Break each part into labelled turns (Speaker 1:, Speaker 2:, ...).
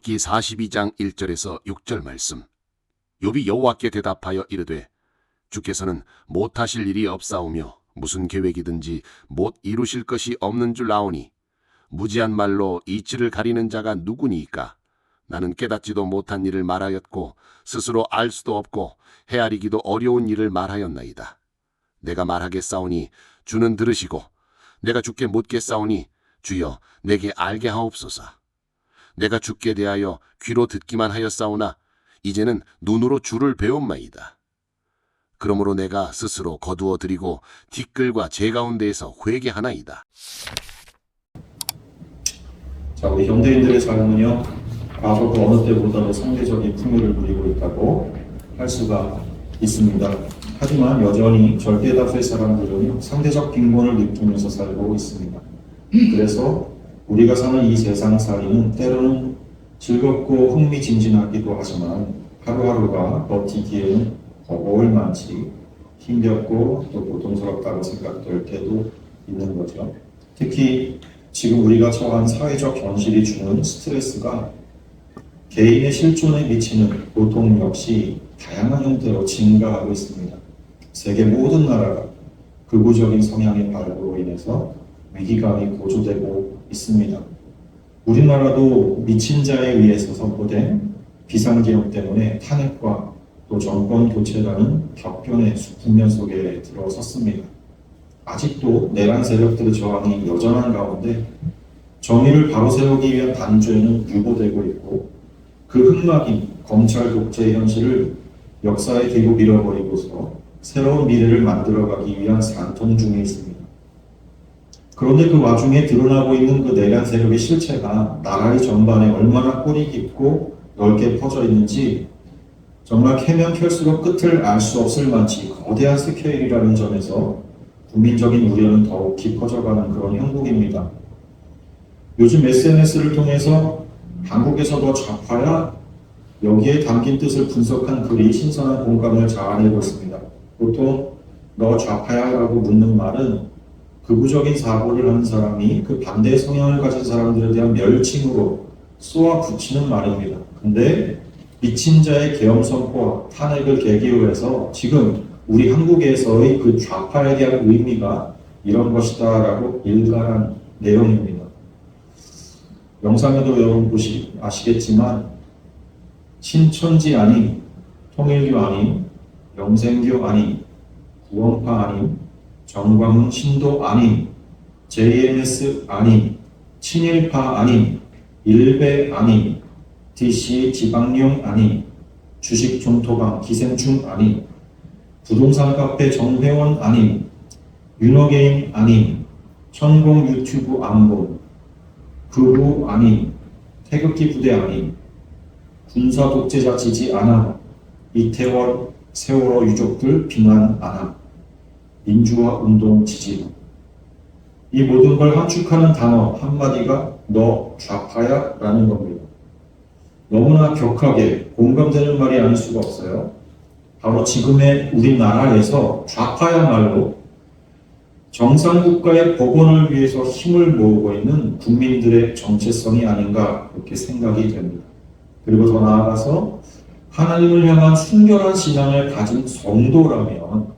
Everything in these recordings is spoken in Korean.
Speaker 1: 욥기 42장 1절에서 6절 말씀. 욥이 여호와께 대답하여 이르되 주께서는 못하실 일이 없사오며 무슨 계획이든지 못 이루실 것이 없는 줄 아오니 무지한 말로 이치를 가리는 자가 누구니이까. 나는 깨닫지도 못한 일을 말하였고 스스로 알 수도 없고 헤아리기도 어려운 일을 말하였나이다. 내가 말하겠사오니 주는 들으시고 내가 주께 묻겠사오니 주여 내게 알게 하옵소서. 내가 주께 대하여 귀로 듣기만 하였사오나 이제는 눈으로 주를 배움마이다. 그러므로 내가 스스로 거두어 드리고 티끌과 제 가운데에서 회개하나이다.
Speaker 2: 자, 우리 현대인들의 삶은요, 과거 그 어느 때보다도 상대적인 풍요를 누리고 있다고 할 수가 있습니다. 하지만 여전히 절대 다수의 사람들은 상대적 빈곤을 느끼면서 살고 있습니다. 그래서 우리가 사는 이 세상살이는 때로는 즐겁고 흥미진진하기도 하지만 하루하루가 버티기에는 버거울 만치 힘겹고 또 고통스럽다고 생각될 때도 있는 거죠. 특히 지금 우리가 처한 사회적 현실이 주는 스트레스가 개인의 실존에 미치는 고통 역시 다양한 형태로 증가하고 있습니다. 세계 모든 나라가 극우적인 성향의 발부로 인해서 위기감이 고조되고 있습니다. 우리나라도 미친 자에 의해서 선포된 비상계엄 때문에 탄핵과 또 정권 교체라는 격변의 국면 속에 들어섰습니다. 아직도 내란 세력들의 저항이 여전한 가운데 정의를 바로 세우기 위한 단죄는 유보되고 있고 그 흑막인 검찰 독재의 현실을 역사에 대고 밀어버리고서 새로운 미래를 만들어가기 위한 산통 중에 있습니다. 그런데 그 와중에 드러나고 있는 그 내란 세력의 실체가 나라의 전반에 얼마나 꼬리 깊고 넓게 퍼져 있는지 정말 캐면 켤수록 끝을 알 수 없을 만치 거대한 스케일이라는 점에서 국민적인 우려는 더욱 깊어져가는 그런 형국입니다. 요즘 SNS를 통해서 한국에서도 좌파야 여기에 담긴 뜻을 분석한 글이 신선한 공감을 자아내고 있습니다. 보통 너 좌파야? 라고 묻는 말은 극우적인 사고를 하는 사람이 그 반대 성향을 가진 사람들에 대한 멸칭으로 쏘아 붙이는 말입니다. 근데 미친 자의 계엄 선포와 탄핵을 계기로 해서 지금 우리 한국에서의 그 좌파에 대한 의미가 이런 것이다 라고 일갈한 내용입니다. 영상에도 여러분 아시겠지만 신천지 아닌, 통일교 아닌, 영생교 아닌, 구원파 아닌, 정광훈 신도 아닌, JMS 아닌, 친일파 아닌, 일베 아닌, DC 지방령 아닌, 주식 종토방 기생충 아닌, 부동산 카페 정회원 아닌, 윤호개인 아닌, 천공 유튜브 안 본, 극우 아닌, 태극기 부대 아닌, 군사 독재자 지지 않아, 이태원 세월호 유족들 비난 안함, 민주화 운동 지지. 이 모든 걸 함축하는 단어 한마디가 너 좌파야? 라는 겁니다. 너무나 격하게 공감되는 말이 아닐 수가 없어요. 바로 지금의 우리나라에서 좌파야말로 정상국가의 복원을 위해서 힘을 모으고 있는 국민들의 정체성이 아닌가 그렇게 생각이 됩니다. 그리고 더 나아가서 하나님을 향한 순결한 신앙을 가진 성도라면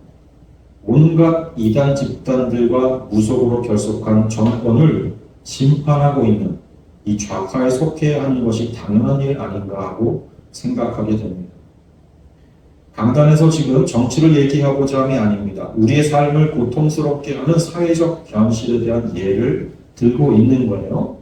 Speaker 2: 온갖 이단 집단들과 무속으로 결속한 정권을 심판하고 있는 이 좌파에 속해야 하는 것이 당연한 일 아닌가 하고 생각하게 됩니다. 강단에서 지금 정치를 얘기하고자 함이 아닙니다. 우리의 삶을 고통스럽게 하는 사회적 현실에 대한 예를 들고 있는 거예요.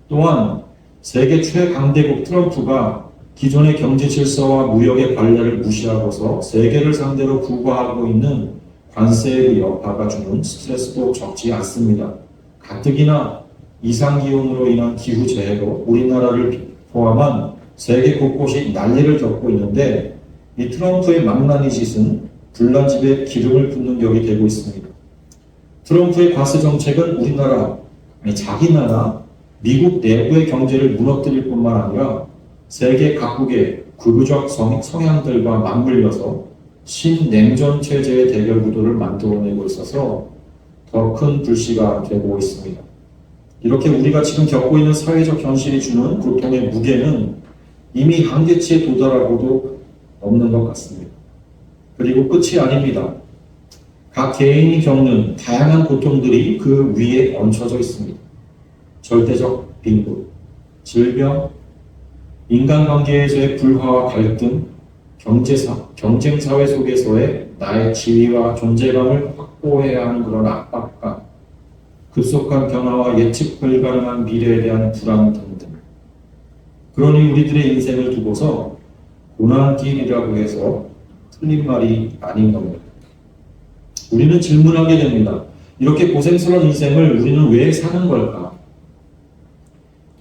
Speaker 2: 또한 세계 최강대국 트럼프가 기존의 경제 질서와 무역의 관례를 무시하고서 세계를 상대로 부과하고 있는 관세의 여파가 주는 스트레스도 적지 않습니다. 가뜩이나 이상기온으로 인한 기후재해로 우리나라를 포함한 세계 곳곳이 난리를 겪고 있는데 이 트럼프의 망나니 짓은 불난 집에 기름을 붓는 격이 되고 있습니다. 트럼프의 과세 정책은 우리나라, 자기 나라, 미국 내부의 경제를 무너뜨릴 뿐만 아니라 세계 각국의 극우적 성향들과 맞물려서 신냉전 체제의 대결 구도를 만들어내고 있어서 더 큰 불씨가 되고 있습니다. 이렇게 우리가 지금 겪고 있는 사회적 현실이 주는 고통의 무게는 이미 한계치에 도달하고도 없는 것 같습니다. 그리고 끝이 아닙니다. 각 개인이 겪는 다양한 고통들이 그 위에 얹혀져 있습니다. 절대적 빈곤, 질병, 인간관계에서의 불화와 갈등, 경쟁사회 속에서의 나의 지위와 존재감을 확보해야 하는 그런 압박감, 급속한 변화와 예측 불가능한 미래에 대한 불안 등등. 그러니 우리들의 인생을 두고서 고난길이라고 해서 틀린 말이 아닌 겁니다. 우리는 질문하게 됩니다. 이렇게 고생스러운 인생을 우리는 왜 사는 걸까?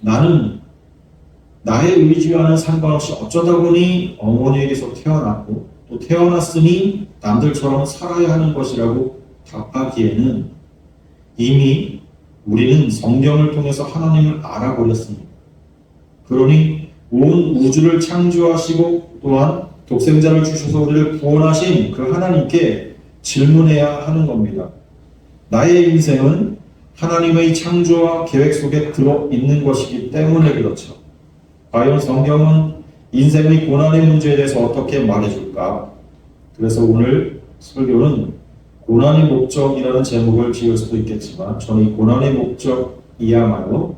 Speaker 2: 나는 나의 의지와는 상관없이 어쩌다 보니 어머니에게서 태어났고 또 태어났으니 남들처럼 살아야 하는 것이라고 답하기에는 이미 우리는 성경을 통해서 하나님을 알아버렸습니다. 그러니 온 우주를 창조하시고 또한 독생자를 주셔서 우리를 구원하신 그 하나님께 질문해야 하는 겁니다. 나의 인생은 하나님의 창조와 계획 속에 들어있는 것이기 때문에 그렇죠. 과연 성경은 인생의 고난의 문제에 대해서 어떻게 말해줄까? 그래서 오늘 설교는 고난의 목적이라는 제목을 지을 수도 있겠지만 저는 이 고난의 목적이야말로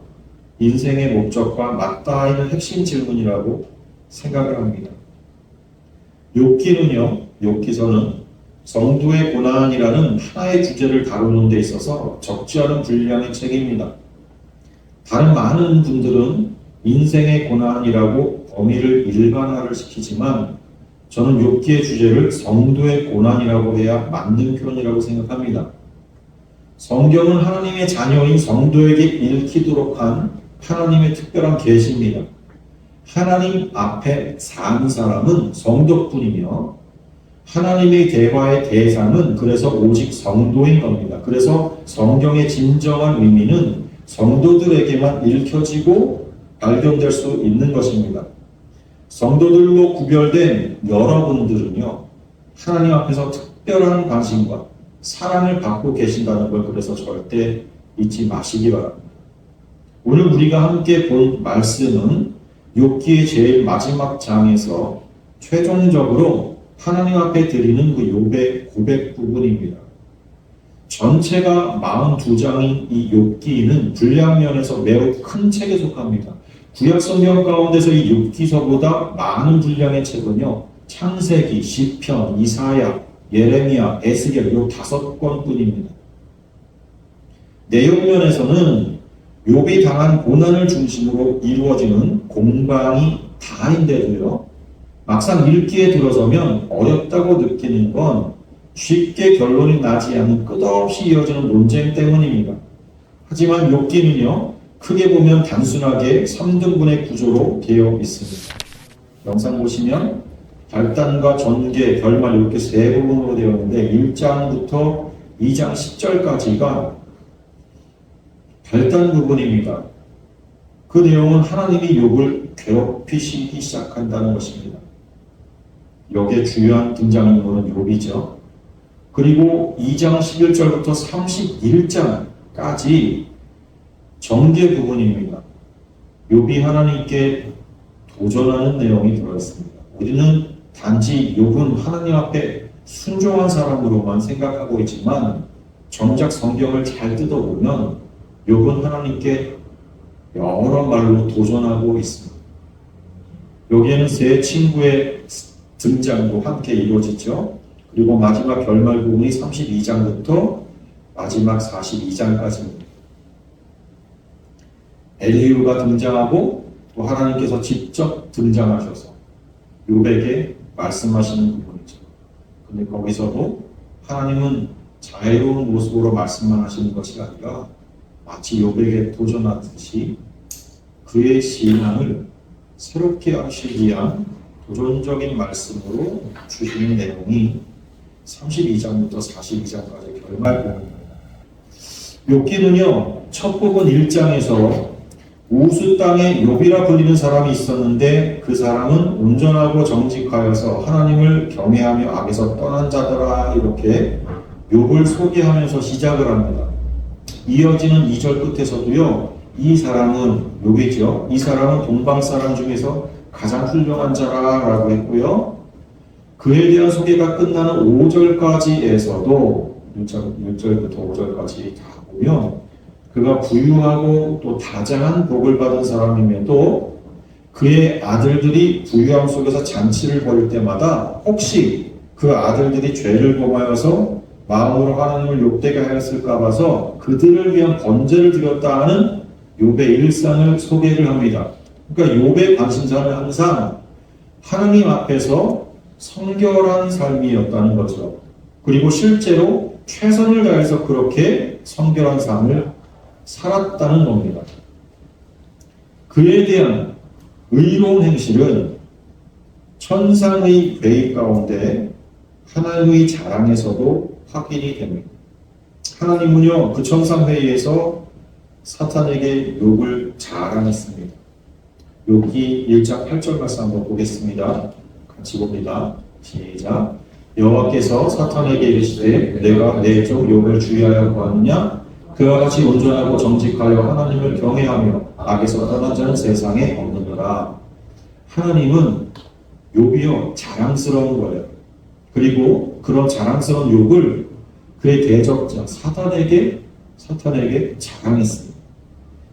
Speaker 2: 인생의 목적과 맞닿아 있는 핵심 질문이라고 생각을 합니다. 욥기서는 성도의 고난이라는 하나의 주제를 다루는 데 있어서 적지 않은 분량의 책입니다. 다른 많은 분들은 인생의 고난이라고 범위를 일반화를 시키지만 저는 욥기의 주제를 성도의 고난이라고 해야 맞는 표현이라고 생각합니다. 성경은 하나님의 자녀인 성도에게 읽히도록 한 하나님의 특별한 계시입니다. 하나님 앞에 사는 사람은 성도뿐이며 하나님의 대화의 대상은 그래서 오직 성도인 겁니다. 그래서 성경의 진정한 의미는 성도들에게만 읽혀지고 발견될 수 있는 것입니다. 성도들로 구별된 여러분들은요, 하나님 앞에서 특별한 관심과 사랑을 받고 계신다는 걸 그래서 절대 잊지 마시기 바랍니다. 오늘 우리가 함께 본 말씀은 욥기의 제일 마지막 장에서 최종적으로 하나님 앞에 드리는 그 욥의 고백 부분입니다. 전체가 42장인 이 욥기는 분량면에서 매우 큰 책에 속합니다. 구약 성경 가운데서 이 욥기서보다 많은 분량의 책은요, 창세기, 시편, 이사야, 예레미야, 에스겔 요 5권뿐입니다. 내용면에서는 욥이 당한 고난을 중심으로 이루어지는 공방이 다인데도요, 막상 읽기에 들어서면 어렵다고 느끼는 건 쉽게 결론이 나지 않는 끝없이 이어지는 논쟁 때문입니다. 하지만 욥기는요, 크게 보면 단순하게 3등분의 구조로 되어 있습니다. 영상 보시면 발단과 전개, 결말 이렇게 세 부분으로 되어 있는데 1장부터 2장 10절까지가 발단 부분입니다. 그 내용은 하나님이 욥을 괴롭히시기 시작한다는 것입니다. 여기에 주요한 등장인물은 욥이죠. 그리고 2장 11절부터 31장까지 전개 부분입니다. 욥이 하나님께 도전하는 내용이 들어있습니다. 우리는 단지 욥은 하나님 앞에 순종한 사람으로만 생각하고 있지만 정작 성경을 잘 뜯어보면 욥은 하나님께 여러 말로 도전하고 있습니다. 여기에는 세 친구의 등장도 함께 이루어지죠. 그리고 마지막 결말 부분이 32장부터 마지막 42장까지입니다. 엘리후가 등장하고 또 하나님께서 직접 등장하셔서 욥에게 말씀하시는 부분이죠. 근데 거기서도 하나님은 자애로운 모습으로 말씀만 하시는 것이 아니라 마치 욥에게 도전하듯이 그의 신앙을 새롭게 하시기 위한 도전적인 말씀으로 주시는 내용이 32장부터 42장까지 결말 부분입니다. 욥기는요, 첫 부분 1장에서 우스 땅에 욥이라 불리는 사람이 있었는데 그 사람은 온전하고 정직하여서 하나님을 경외하며 악에서 떠난 자더라, 이렇게 욥을 소개하면서 시작을 합니다. 이어지는 2절 끝에서도요, 이 사람은 욥이죠. 이 사람은 동방 사람 중에서 가장 훌륭한 자라라고 했고요. 그에 대한 소개가 끝나는 5절까지에서도 6절부터 5절까지 다 보면 그가 부유하고 또 다장한 복을 받은 사람임에도 그의 아들들이 부유함 속에서 잔치를 벌일 때마다 혹시 그 아들들이 죄를 범하여서 마음으로 하나님을 욕되게 하였을까 봐서 그들을 위한 번제를 드렸다 하는 욥의 일상을 소개를 합니다. 그러니까 욥의 관심사는 항상 하나님 앞에서 성결한 삶이었다는 거죠. 그리고 실제로 최선을 다해서 그렇게 성결한 삶을 살았다는 겁니다. 그에 대한 의로운 행실은 천상의 괴입 가운데 하나님의 자랑에서도 확인이 됩니다. 하나님은요, 그 천상회의에서 사탄에게 욥을 자랑했습니다. 욥기 1장 8절 말씀 한번 보겠습니다. 같이 봅니다. 시작. 여호와께서 사탄에게 이르시되 내가 내 종 욥을 주의하여 보았느냐? 그와 같이 온전하고 정직하여 하나님을 경외하며 악에서 떠난 자는 세상에 없느니라. 하나님은 욥이요 자랑스러운 거예요. 그리고 그런 자랑스러운 욥을 그의 대적자 사탄에게 자랑했습니다.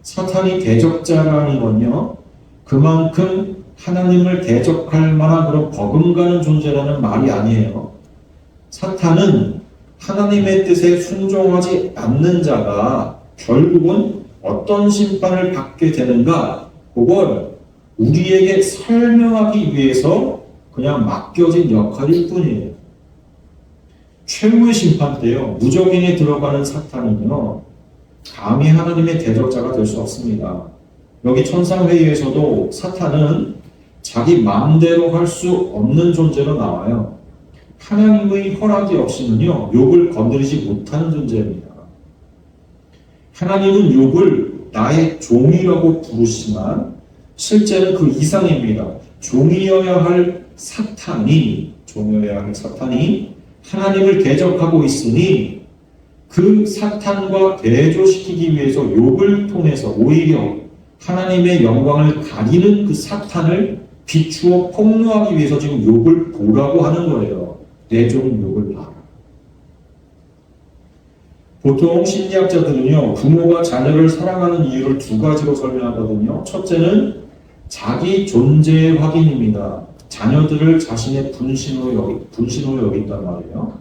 Speaker 2: 사탄이 대적자라는 건요, 그만큼 하나님을 대적할 만한 그런 버금가는 존재라는 말이 아니에요. 사탄은 하나님의 뜻에 순종하지 않는 자가 결국은 어떤 심판을 받게 되는가, 그걸 우리에게 설명하기 위해서 그냥 맡겨진 역할일 뿐이에요. 최후의 심판 때요, 무적인에 들어가는 사탄은요, 감히 하나님의 대적자가 될 수 없습니다. 여기 천상회의에서도 사탄은 자기 마음대로 할 수 없는 존재로 나와요. 하나님의 허락이 없이는요, 욥을 건드리지 못하는 존재입니다. 하나님은 욥을 나의 종이라고 부르시지만 실제는 그 이상입니다. 종이어야 할 사탄이 하나님을 대적하고 있으니 그 사탄과 대조시키기 위해서 욥을 통해서 오히려 하나님의 영광을 가리는 그 사탄을 비추어 폭로하기 위해서 지금 욥을 보라고 하는 거예요. 내 종 욥을 봐라. 보통 심리학자들은요, 부모가 자녀를 사랑하는 이유를 두 가지로 설명하거든요. 첫째는 자기 존재의 확인입니다. 자녀들을 자신의 분신으로 여긴단 말이에요.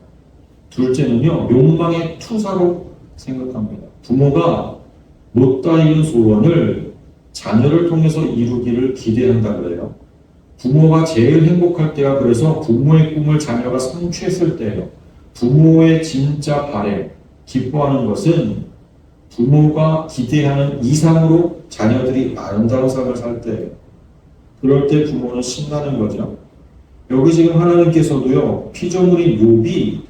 Speaker 2: 둘째는요, 욕망의 투사로 생각합니다. 부모가 못다 이룬 소원을 자녀를 통해서 이루기를 기대한다 그래요. 부모가 제일 행복할 때가 그래서 부모의 꿈을 자녀가 성취했을 때예요. 부모의 진짜 바램, 기뻐하는 것은 부모가 기대하는 이상으로 자녀들이 아름다운 삶을 살 때예요. 그럴 때 부모는 신나는 거죠. 여기 지금 하나님께서도요, 피조물인 욥이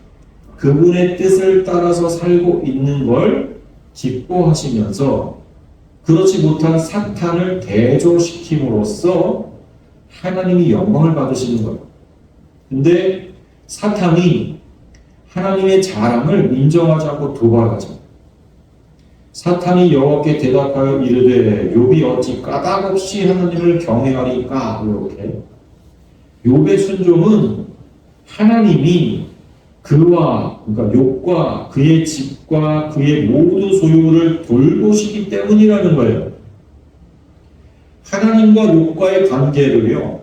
Speaker 2: 그분의 뜻을 따라서 살고 있는 걸 기뻐하시면서 그렇지 못한 사탄을 대조시킴으로써 하나님이 영광을 받으시는 거예요. 근데 사탄이 하나님의 자랑을 인정하지 않고 도발하죠. 사탄이 여호와께 대답하여 이르되 욥이 어찌 까닭없이 하나님을 경외하리까? 이렇게 욥의 순종은 하나님이 그러니까 욥과 그의 집과 그의 모든 소유를 돌보시기 때문이라는 거예요. 하나님과 욥과의 관계를요,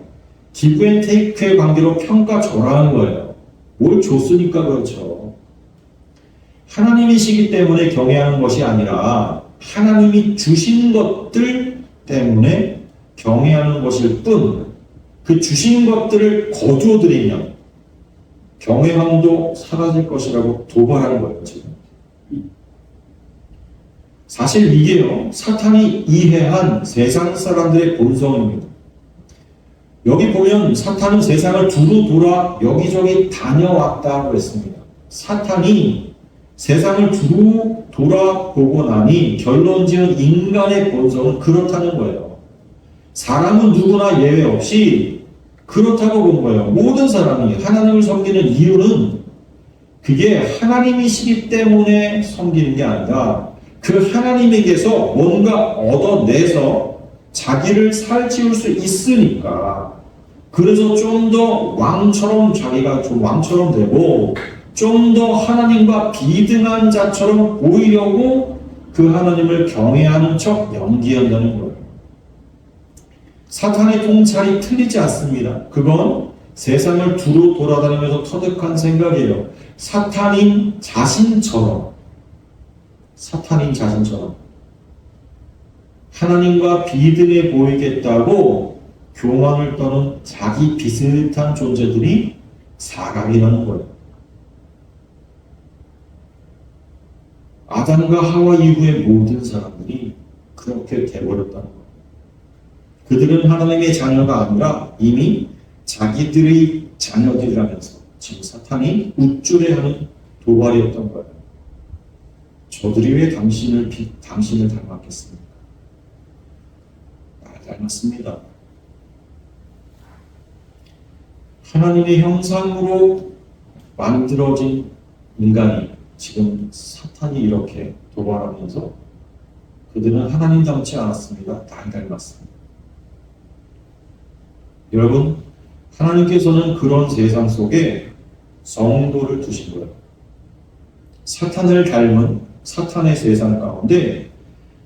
Speaker 2: 기브앤테이크의 관계로 평가절하하는 거예요. 뭘 줬으니까 그렇죠. 하나님이시기 때문에 경외하는 것이 아니라 하나님이 주신 것들 때문에 경외하는 것일 뿐, 그 주신 것들을 거두어들이면 경외함도 사라질 것이라고 도발하는 거예요, 지금. 사실 이게요, 사탄이 이해한 세상 사람들의 본성입니다. 여기 보면 사탄은 세상을 두루 돌아 여기저기 다녀왔다고 했습니다. 사탄이 세상을 두루 돌아보고 나니 결론 지은 인간의 본성은 그렇다는 거예요. 사람은 누구나 예외 없이 그렇다고 본 거예요. 모든 사람이 하나님을 섬기는 이유는 그게 하나님이시기 때문에 섬기는 게 아니라 그 하나님에게서 뭔가 얻어내서 자기를 살찌울 수 있으니까 그래서 좀 더 왕처럼 자기가 좀 왕처럼 되고 좀 더 하나님과 비등한 자처럼 보이려고 그 하나님을 경외하는 척 연기한다는 거예요. 사탄의 통찰이 틀리지 않습니다. 그건 세상을 두루 돌아다니면서 터득한 생각이에요. 사탄인 자신처럼 하나님과 비등해 보이겠다고 교만을 떠는 자기 비슷한 존재들이 사각이라는 거예요. 아담과 하와 이후의 모든 사람들이 그렇게 돼버렸다는 거예요. 그들은 하나님의 자녀가 아니라 이미 자기들의 자녀들이라면서 지금 사탄이 우쭐해하는 도발이었던 거예요. 저들이 왜 당신을 닮았겠습니까? 날 닮았습니다. 하나님의 형상으로 만들어진 인간이 지금 사탄이 이렇게 도발하면서 그들은 하나님 닮지 않았습니다. 날 닮았습니다. 여러분, 하나님께서는 그런 세상 속에 성도를 두신 거예요. 사탄을 닮은 사탄의 세상 가운데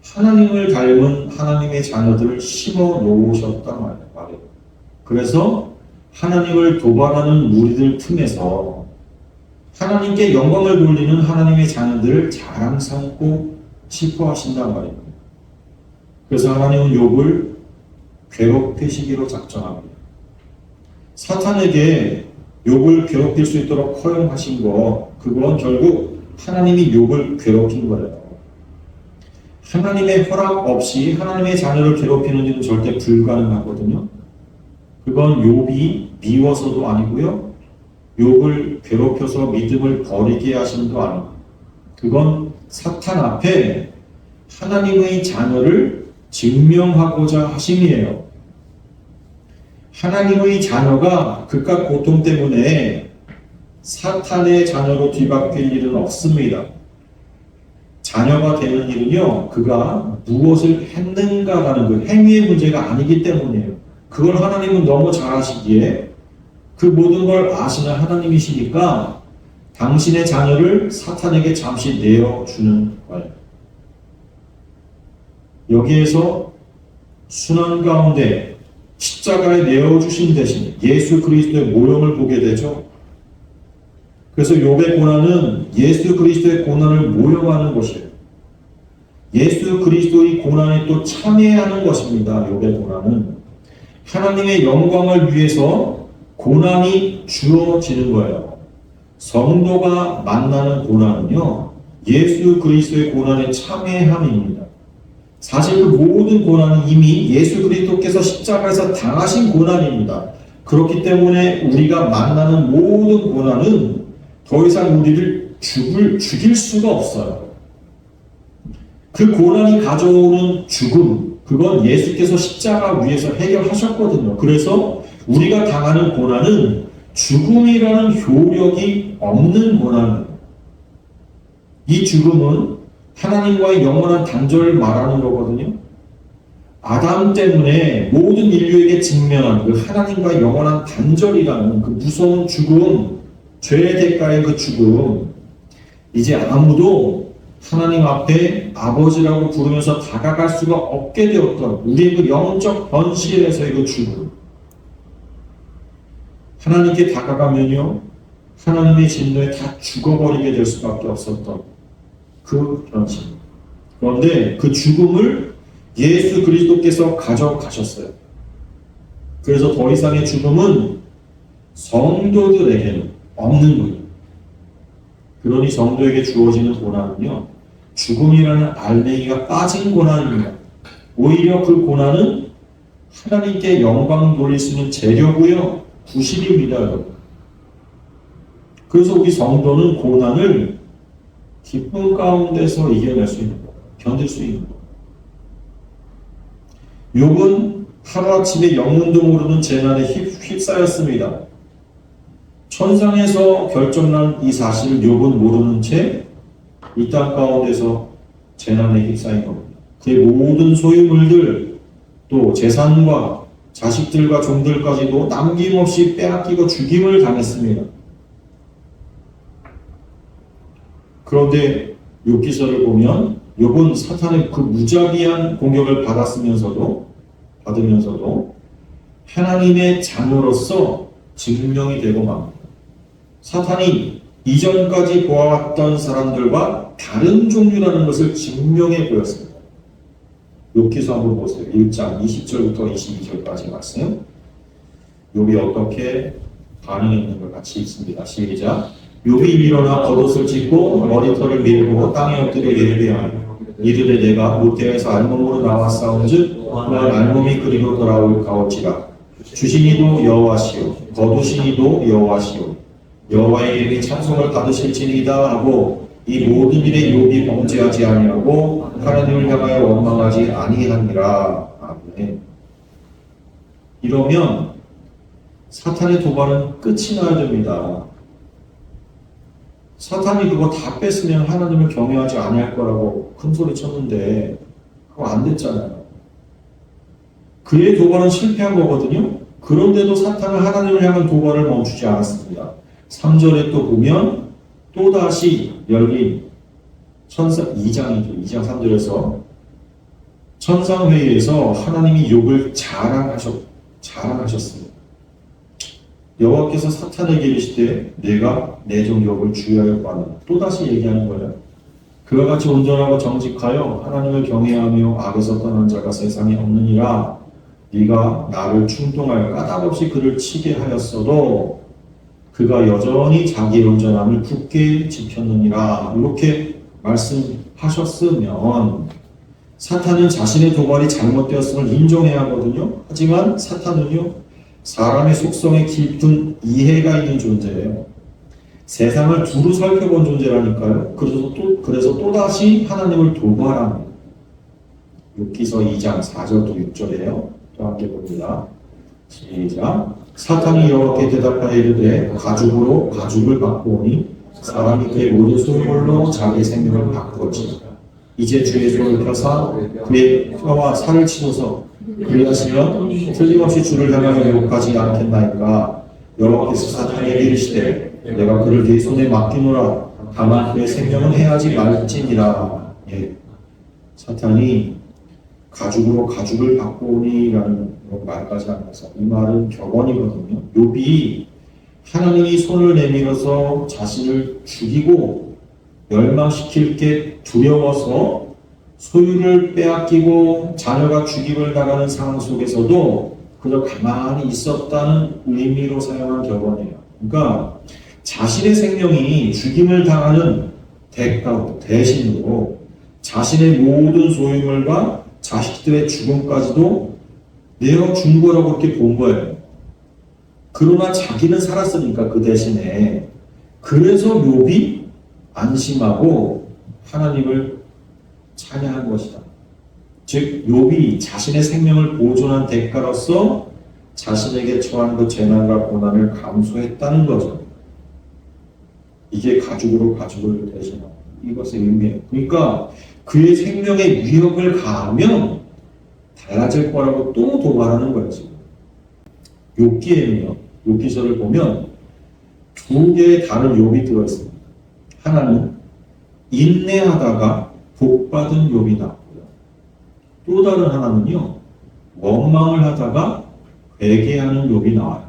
Speaker 2: 하나님을 닮은 하나님의 자녀들을 심어 놓으셨단 말이에요. 그래서 하나님을 도발하는 무리들 틈에서 하나님께 영광을 돌리는 하나님의 자녀들을 자랑 삼고 싶어 하신단 말이에요. 그래서 하나님은 욥을 괴롭히시기로 작정합니다. 사탄에게 욥을 괴롭힐 수 있도록 허용하신 거, 그건 결국 하나님이 욥을 괴롭힌 거예요. 하나님의 허락 없이 하나님의 자녀를 괴롭히는 일은 절대 불가능하거든요. 그건 욥이 미워서도 아니고요. 욥을 괴롭혀서 믿음을 버리게 하심도 아니고, 그건 사탄 앞에 하나님의 자녀를 증명하고자 하심이에요. 하나님의 자녀가 극과 고통 때문에 사탄의 자녀로 뒤바뀔 일은 없습니다. 자녀가 되는 일은요, 그가 무엇을 했는가라는 그 행위의 문제가 아니기 때문이에요. 그걸 하나님은 너무 잘 아시기에 그 모든 걸 아시는 하나님이시니까 당신의 자녀를 사탄에게 잠시 내어주는 거예요. 여기에서 순환 가운데 십자가에 내어주신 대신 예수 그리스도의 모형을 보게 되죠. 그래서 욥의 고난은 예수 그리스도의 고난을 모형하는 것이에요. 예수 그리스도의 고난에 또 참여하는 것입니다. 욥의 고난은 하나님의 영광을 위해서 고난이 주어지는 거예요. 성도가 만나는 고난은요, 예수 그리스도의 고난에 참여함입니다. 사실 그 모든 고난은 이미 예수 그리스도께서 십자가에서 당하신 고난입니다. 그렇기 때문에 우리가 만나는 모든 고난은 더 이상 우리를 죽일 수가 없어요. 그 고난이 가져오는 죽음, 그건 예수께서 십자가 위에서 해결하셨거든요. 그래서 우리가 당하는 고난은 죽음이라는 효력이 없는 고난입니다. 이 죽음은 하나님과의 영원한 단절을 말하는 거거든요. 아담 때문에 모든 인류에게 직면한 그 하나님과의 영원한 단절이라는 그 무서운 죽음, 죄의 대가의 그 죽음, 이제 아무도 하나님 앞에 아버지라고 부르면서 다가갈 수가 없게 되었던 우리의 그 영적 현실에서의 그 죽음. 하나님께 다가가면요, 하나님의 진노에 다 죽어버리게 될 수밖에 없었던 그 현실. 그런데 그 죽음을 예수 그리스도께서 가져가셨어요. 그래서 더 이상의 죽음은 성도들에게는 없는 거예요. 그러니 성도에게 주어지는 고난은요, 죽음이라는 알맹이가 빠진 고난입니다. 오히려 그 고난은 하나님께 영광 돌릴 수 있는 재료고요, 부실입니다, 여러분. 그래서 우리 성도는 고난을 기쁨 가운데서 이겨낼 수 있는 거예요. 견딜 수 있는 거예요. 욥은 하루아침에 영문도 모르는 재난에 휩싸였습니다. 천상에서 결정난 이 사실을 욥은 모르는 채 이 땅 가운데서 재난에 휩싸인 겁니다. 그의 모든 소유물들, 또 재산과 자식들과 종들까지도 남김없이 빼앗기고 죽임을 당했습니다. 그런데 욥기서를 보면 욥은 사탄의 그 무자비한 공격을 받으면서도 하나님의 자녀로서 증명이 되고 맙니다. 사탄이 이전까지 보아왔던 사람들과 다른 종류라는 것을 증명해 보였습니다. 욥기서 한번 보세요. 1장 20절부터 22절까지 말씀. 욥이 어떻게 반응했는 걸 같이 읽습니다. 시작. 욥이 일어나 겉옷을 찢고 머리털을 밀고 땅에 엎드려 예배하며 이르되 내가 모태에서 알몸으로 나왔사온즉 또한 알몸이 그리로 돌아올까오지라. 주시니도 여호와시요 거두시니도 여호와시요 여호와의 이름이 찬송을 받으실지니이다 하고 이 모든 일에 욥이 범죄하지 아니하고 하나님을 향하여 원망하지 아니하니라. 아멘. 이러면 사탄의 도발은 끝이 나야 됩니다. 사탄이 그거 다 뺐으면 하나님을 경외하지 아니할 거라고 큰 소리 쳤는데 그거 안 됐잖아요. 그의 도발은 실패한 거거든요. 그런데도 사탄은 하나님을 향한 도발을 멈추지 않았습니다. 3절에 또 보면 또다시 열린 천사 2장 3절에서 천상회의에서 하나님이 욥을 자랑하셨습니다. 여호와께서 사탄에게 이르시되 내가 내 종 욥을 주의하여 구하노라. 또다시 얘기하는 거예요. 그와 같이 온전하고 정직하여 하나님을 경외하며 악에서 떠난 자가 세상에 없느니라. 네가 나를 충동하여 까닭없이 그를 치게 하였어도 그가 여전히 자기의 온전함을 굳게 지켰느니라. 이렇게 말씀하셨으면 사탄은 자신의 도발이 잘못되었음을 인정해야 하거든요. 하지만 사탄은요, 사람의 속성에 깊은 이해가 있는 존재예요. 세상을 두루 살펴본 존재라니까요. 그래서 또다시 하나님을 도발합니다. 욥기서 2장 4절부터 6절이에요. 또 함께 봅니다. 시작. 사탄이 여호와께 대답하여 이르되 가죽으로 가죽을 바꾸오니 사람이 그의 모든 소유물로 자기 생명을 바꾸었지. 이제 주의 손을 펴사 그의 뼈와 살을 치소서. 그리하시면 틀림없이 주를 향하여 욕하지 않겠나이까. 여호와께서 사탄에게 이르시되 내가 그를 네 손에 맡기노라. 다만 그의 생명은 해하지 말지니라. 예. 사탄이 가죽으로 가죽을 바꾸니라는 말까지 하면서 이 말은 격언이거든요. 욥이 하나님이 손을 내밀어서 자신을 죽이고 멸망시킬 게 두려워서 소유를 빼앗기고 자녀가 죽임을 당하는 상황 속에서도 그저 가만히 있었다는 의미로 사용한 격언이에요. 그러니까 자신의 생명이 죽임을 당하는 대가로 대신으로 자신의 모든 소유물과 자식들의 죽음까지도 내어준 거라고 그렇게 본 거예요. 그러나 자기는 살았으니까 그 대신에. 그래서 욥이 안심하고 하나님을 찬양한 것이다. 즉 욥이 자신의 생명을 보존한 대가로서 자신에게 처한 그 재난과 고난을 감수했다는 거죠. 이게 가죽으로 가죽을 대신하고 이것의 의미예요. 그러니까 그의 생명에 위협을 가하면 달라질 거라고 또 도발하는 거예요. 지금 욥기에는요, 욥기서를 보면 두 개의 다른 욥이 들어있습니다. 하나는 인내하다가 복받은 욥이 나왔고요. 또 다른 하나는요, 원망을 하다가 회개하는 욥이 나와요.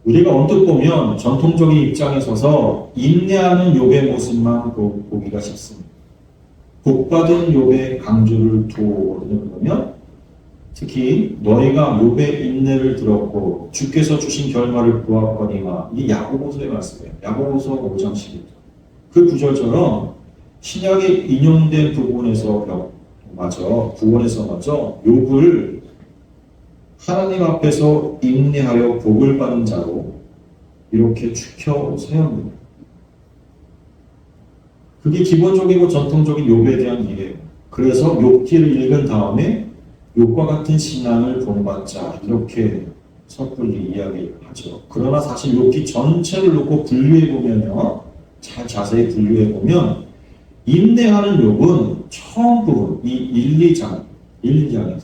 Speaker 2: 우리가 언뜻 보면 전통적인 입장에 서서 인내하는 욥의 모습만 보기가 쉽습니다. 복받은 욥의 강조를 두거든요. 그러면 특히 너희가 욥의 인내를 들었고 주께서 주신 결말을 보았거니와 이 야고보서의 말씀이에요. 야고보서 5장 11절. 그 구절처럼 신약에 인용된 부분에서 마저 욥을 하나님 앞에서 인내하여 복을 받은 자로 이렇게 추켜 세웁니다. 그게 기본적이고 전통적인 욥에 대한 이해예요. 그래서 욥기를 읽은 다음에 욥과 같은 신앙을 본받자 이렇게 섣불리 이야기하죠. 그러나 사실 욥기 전체를 놓고 분류해 보면요, 잘 자세히 분류해 보면 인내하는 욥은 처음 부분 이 1, 2장 1, 2장에서.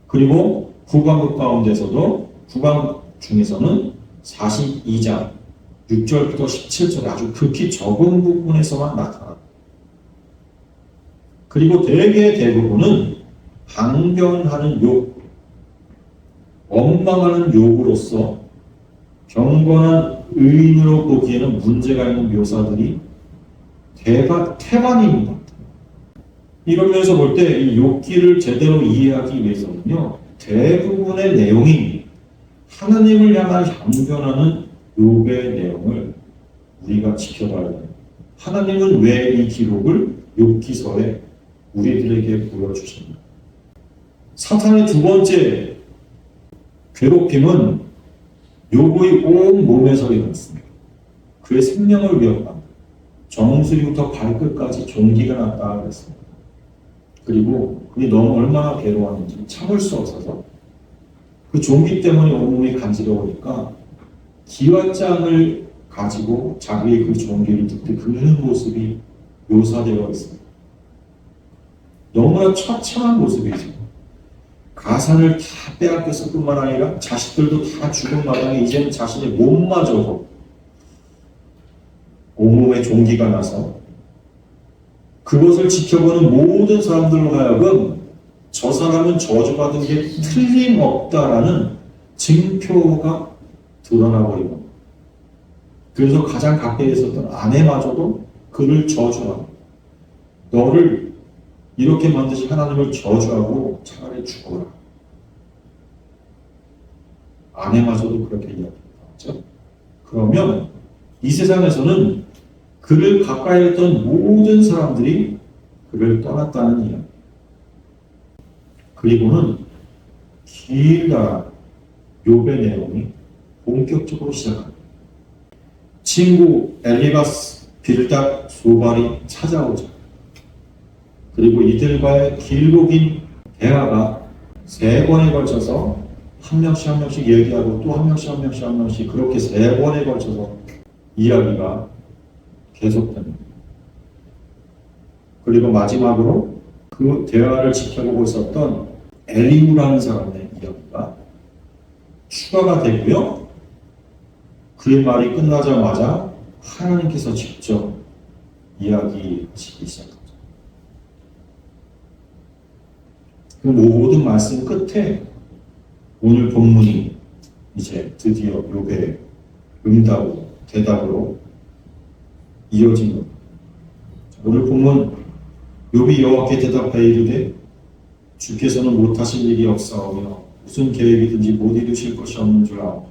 Speaker 2: 그리고 구강극 가운데서도 구강 중에서는 42장 6절부터 17절 아주 극히 적은 부분에서만 나타납니다. 그리고 대부분은 항변하는 욕, 원망하는 욕으로서 경건한 의인으로 보기에는 문제가 있는 묘사들이 태반입니다. 이런 면에서 볼 때 이 욥기를 제대로 이해하기 위해서는요, 대부분의 내용이 하나님을 향한 항변하는 욥의 내용을 우리가 지켜봐야 돼요. 하나님은 왜 이 기록을 욥기서에 우리들에게 보여주십니까? 사탄의 두 번째 괴롭힘은 욥의 온 몸에서 일어났습니다. 그의 생명을 위협한다. 정수리부터 발끝까지 종기가 났다 그랬습니다. 그리고 그게 너무 얼마나 괴로웠는지 참을 수 없어서 그 종기 때문에 온몸이 간지러우니까 기왓장을 가지고 자기의 그 종기를 득득 긁는 모습이 묘사되어 있습니다. 너무나 처참한 모습이죠. 가산을 다 빼앗겼을 뿐만 아니라 자식들도 다 죽은 마당에 이제는 자신의 몸마저도 온몸에 종기가 나서 그것을 지켜보는 모든 사람들로 하여금 저 사람은 저주받은 게 틀림없다라는 증표가 드러나버린 겁니다. 그래서 가장 가까이 있었던 아내마저도 그를 저주하고 너를 이렇게 만드신 하나님을 저주하고 차라리 죽어라. 아내마저도 그렇게 이야기했죠. 그러면 이 세상에서는 그를 가까이 했던 모든 사람들이 그를 떠났다는 이야기. 그리고는 길다 욥의 내용이 본격적으로 시작합니다. 친구 엘리바스, 빌닷, 소발이 찾아오자. 그리고 이들과의 길고 긴 대화가 3번에 걸쳐서 한 명씩 얘기하고 또 한 명씩 그렇게 3번에 걸쳐서 이야기가 계속됩니다. 그리고 마지막으로 그 대화를 지켜보고 있었던 엘리후라는 사람의 이야기가 추가가 되고요. 그의 말이 끝나자마자 하나님께서 직접 이야기하시기 시작합니다. 그 모든 말씀 끝에 오늘 본문이 이제 드디어 욥의 대답으로 이어진 겁니다. 오늘 본문 욥이 여호와께 대답하여 이르되 주께서는 못하실 일이 없사오며 무슨 계획이든지 못 이루실 것이 없는 줄 아오며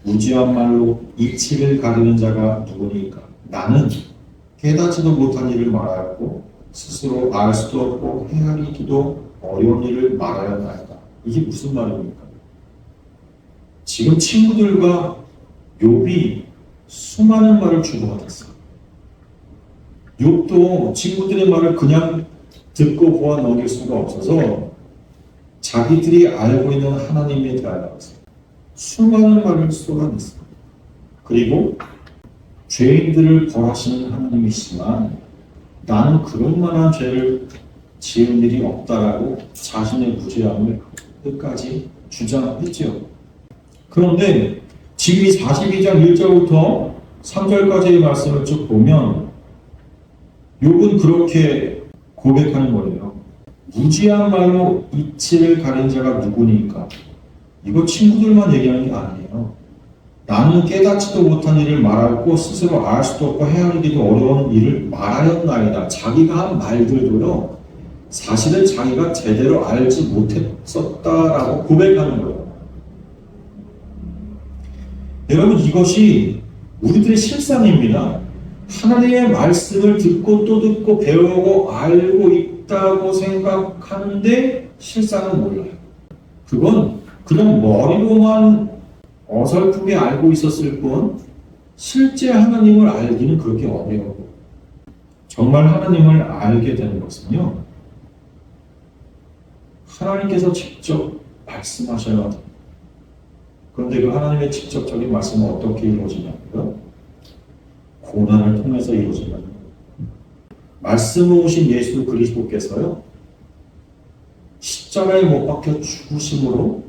Speaker 2: 무지한 말로 이치를 가르는 자가 누구니까 나는 깨닫지도 못한 일을 말하였고 스스로 알 수도 없고 헤아리기도 어려운 일을 말하였나이다. 이게 무슨 말입니까? 지금 친구들과 욥이 수많은 말을 주고받았어요. 욥도 친구들의 말을 그냥 듣고 보아 넘길 수가 없어서 자기들이 알고 있는 하나님에 대하여 수많은 말을 쏟아냈습니다. 그리고 죄인들을 벌하시는 하나님이시지만 나는 그럴 만한 죄를 지은 일이 없다라고 자신의 무죄함을 끝까지 주장했죠. 그런데 지금 이 42장 1절부터 3절까지의 말씀을 쭉 보면 욥은 그렇게 고백하는 거예요. 무지한 말로 이치를 가린 자가 누구니까? 이거 친구들만 얘기하는 게 아니에요. 나는 깨닫지도 못한 일을 말하고 스스로 알 수도 없고 헤아리기도 어려운 일을 말하였나이다. 자기가 한 말들도요. 사실은 자기가 제대로 알지 못했었다라고 고백하는 거예요. 여러분 이것이 우리들의 실상입니다. 하나님의 말씀을 듣고 또 듣고 배우고 알고 있다고 생각하는데 실상은 몰라요. 그건 그냥 머리로만 어설프게 알고 있었을 뿐 실제 하나님을 알기는 그렇게 어려워요. 정말 하나님을 알게 되는 것은요. 하나님께서 직접 말씀하셔야 합니다. 그런데 그 하나님의 직접적인 말씀은 어떻게 이루어지냐고요? 고난을 통해서 이루어진다는 거예요. 말씀을 오신 예수 그리스도께서요. 십자가에 못 박혀 죽으심으로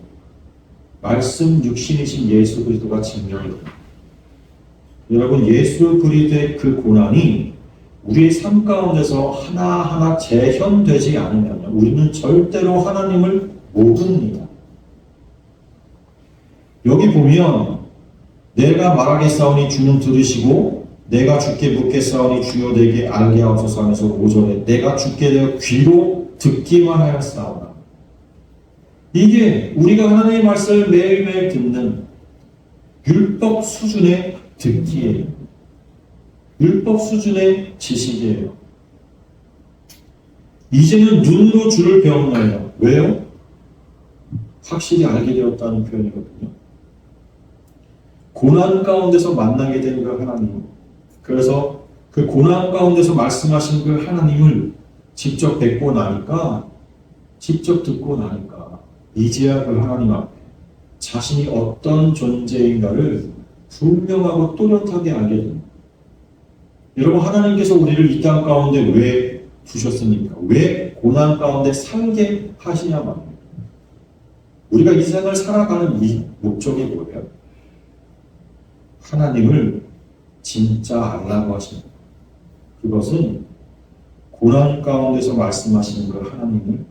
Speaker 2: 말씀 육신이신 예수 그리스도가 증명이 됩니다. 여러분, 예수 그리스도의 그 고난이 우리의 삶 가운데서 하나하나 재현되지 않으면 우리는 절대로 하나님을 모릅니다. 여기 보면 내가 말하겠사오니 주는 들으시고 내가 주께 묻겠사오니 주여 내게 알게 하옵소서 하면서 5절에 내가 주께 되어 귀로 듣기만 하였사오나, 이게 우리가 하나님의 말씀을 매일매일 듣는 율법 수준의 듣기예요. 율법 수준의 지식이에요. 이제는 눈으로 주를 배웠나이다. 왜요? 확실히 알게 되었다는 표현이거든요. 고난 가운데서 만나게 된 그 하나님, 그래서 그 고난 가운데서 말씀하신 그 하나님을 직접 뵙고 나니까, 직접 듣고 나니까 이제야 그 하나님 앞에 자신이 어떤 존재인가를 분명하고 또렷하게 알게 됩니다. 여러분, 하나님께서 우리를 이 땅 가운데 왜 두셨습니까? 왜 고난 가운데 살게 하시냐 말입니다. 우리가 이 생을 살아가는 이 목적이 뭐예요? 하나님을 진짜 알라고 하십니다. 그것은 고난 가운데서 말씀하시는 그 하나님을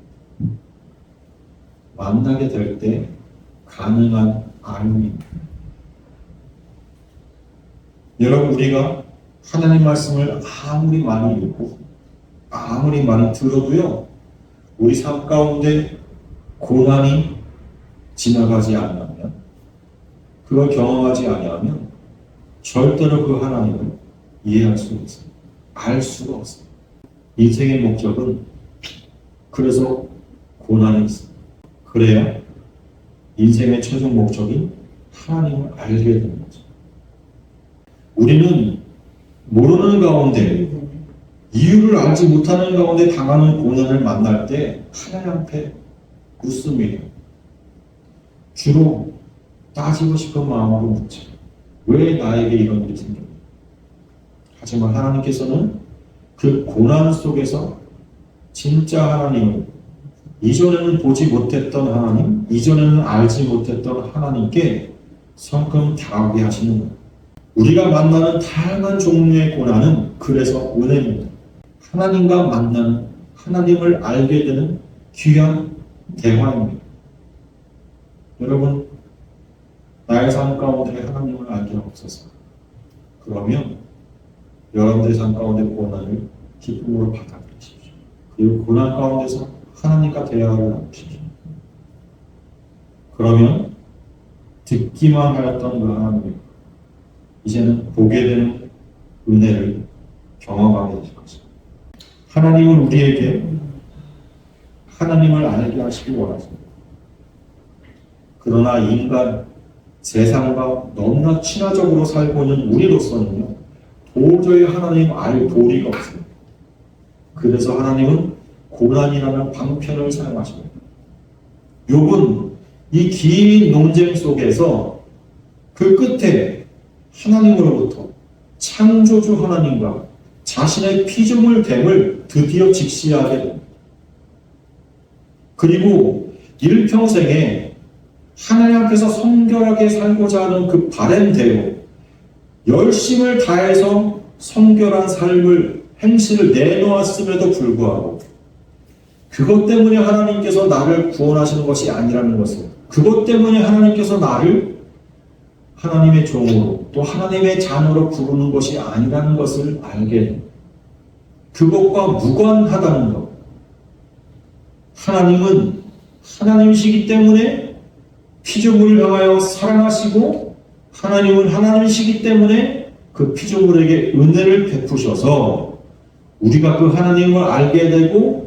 Speaker 2: 만나게 될 때 가능한 알입니다. 여러분, 우리가 하나님 말씀을 아무리 많이 읽고 아무리 많이 들어도요, 우리 삶 가운데 고난이 지나가지 않으면, 그걸 경험하지 않으면 절대로 그 하나님을 이해할 수가 없어요. 알 수가 없어요. 인생의 목적은 그래서 고난이 있습니다. 그래야 인생의 최종 목적인 하나님을 알게 되는 거죠. 우리는 모르는 가운데, 이유를 알지 못하는 가운데 당하는 고난을 만날 때 하나님 앞에 묻습니다. 주로 따지고 싶은 마음으로 묻죠. 왜 나에게 이런 일이 생겼냐? 하지만 하나님께서는 그 고난 속에서 진짜 하나님을, 이전에는 보지 못했던 하나님, 이전에는 알지 못했던 하나님께 성큼 다가오게 하시는 거예요. 우리가 만나는 다양한 종류의 고난은 그래서 은혜입니다. 하나님과 만나는, 하나님을 알게 되는 귀한 대화입니다. 여러분, 나의 삶 가운데 하나님을 알게 하옵소서. 그러면 여러분들의 삶 가운데 고난을 기쁨으로 받아들이십시오. 그리고 고난 가운데서 하나님과 대화를 나누십시오. 그러면 듣기만 하였던 그 하나님을 이제는 보게 되는 은혜를 경험하게 되실 것입니다. 하나님은 우리에게 하나님을 알게 하시기 원하십니다. 그러나 인간, 세상과 너무나 친화적으로 살고 있는 우리로서는요, 도저히 하나님 알 도리가 없습니다. 그래서 하나님은 고난이라는 방편을 사용하십니다. 욥은 이 긴 논쟁 속에서 그 끝에 하나님으로부터 창조주 하나님과 자신의 피조물 됨을 드디어 직시하게 됩니다. 그리고 일평생에 하나님 앞에서 성결하게 살고자 하는 그 바램대로 열심을 다해서 성결한 삶을, 행실을 내놓았음에도 불구하고 그것 때문에 하나님께서 나를 구원하시는 것이 아니라는 것을, 그것 때문에 하나님께서 나를 하나님의 종으로 또 하나님의 자녀로 부르는 것이 아니라는 것을 알게 됩니다. 그것과 무관하다는 것. 하나님은 하나님이시기 때문에 피조물을 향하여 사랑하시고, 하나님은 하나님이시기 때문에 그 피조물에게 은혜를 베푸셔서 우리가 그 하나님을 알게 되고,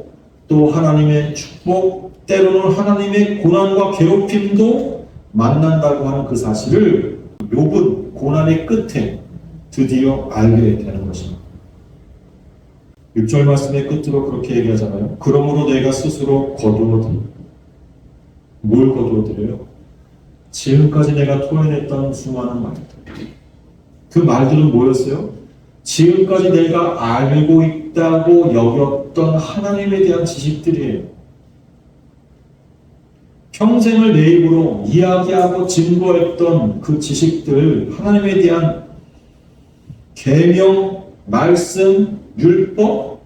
Speaker 2: 또 하나님의 축복, 때로는 하나님의 고난과 괴롭힘도 만난다고 하는 그 사실을 욥은 고난의 끝에 드디어 알게 되는 것입니다. 6절 말씀의 끝으로 그렇게 얘기하잖아요. 그러므로 내가 스스로 거두어들여. 뭘 거두어들여요? 지금까지 내가 토해냈던 수많은 말들. 그 말들은 뭐였어요? 지금까지 내가 알고 있다고 여겼던 하나님에 대한 지식들이에요. 평생을 내 입으로 이야기하고 증거했던 그 지식들, 하나님에 대한 계명, 말씀, 율법,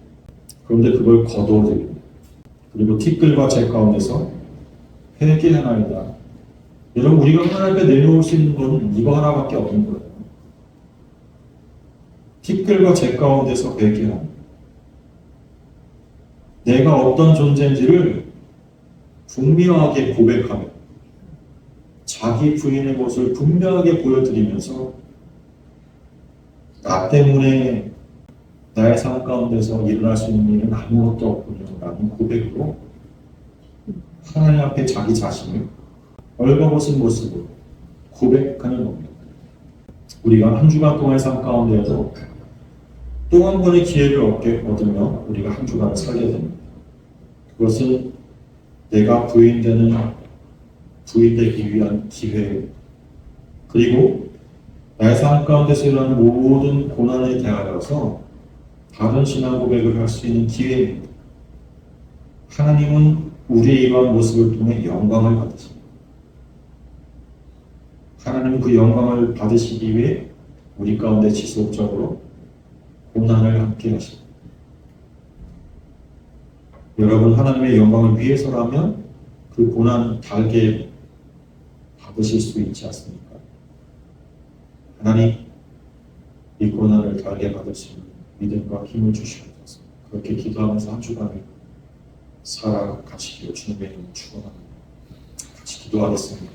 Speaker 2: 그런데 그걸 거둬들이고 그리고 티끌과 재 가운데서 회개하나이다. 여러분, 우리가 하나님 앞에 내놓을 수 있는 건 이거 하나밖에 없는 거예요. 티끌과 재 가운데서 회개하는, 내가 어떤 존재인지를 분명하게 고백하며 자기 부인의 모습을 분명하게 보여드리면서 나 때문에 나의 삶 가운데서 일어날 수 있는 일은 아무것도 없군요 라는 고백으로 하나님 앞에 자기 자신을 벌거벗은 모습으로 고백하는 겁니다. 우리가 한 주간 동안의 삶 가운데에도 또 한 번의 기회를 얻으며 우리가 한 주간을 살게 됩니다. 그것은 내가 부인되기 위한 기회, 그리고 나의 삶 가운데서 일어나는 모든 고난에 대하여서 다른 신앙 고백을 할 수 있는 기회입니다. 하나님은 우리의 이러한 모습을 통해 영광을 받으십니다. 하나님은 그 영광을 받으시기 위해 우리 가운데 지속적으로 고난을 함께 하십니다. 여러분, 하나님의 영광을 위해서라면 그 고난 달게 받으실 수 있지 않습니까? 하나님, 이 고난을 달게 받을 수 있는 믿음과 힘을 주시옵소서. 그렇게 기도하면서 한 주간을 살아가시기를 주님의 이름으로 축원합니다. 같이 기도하겠습니다.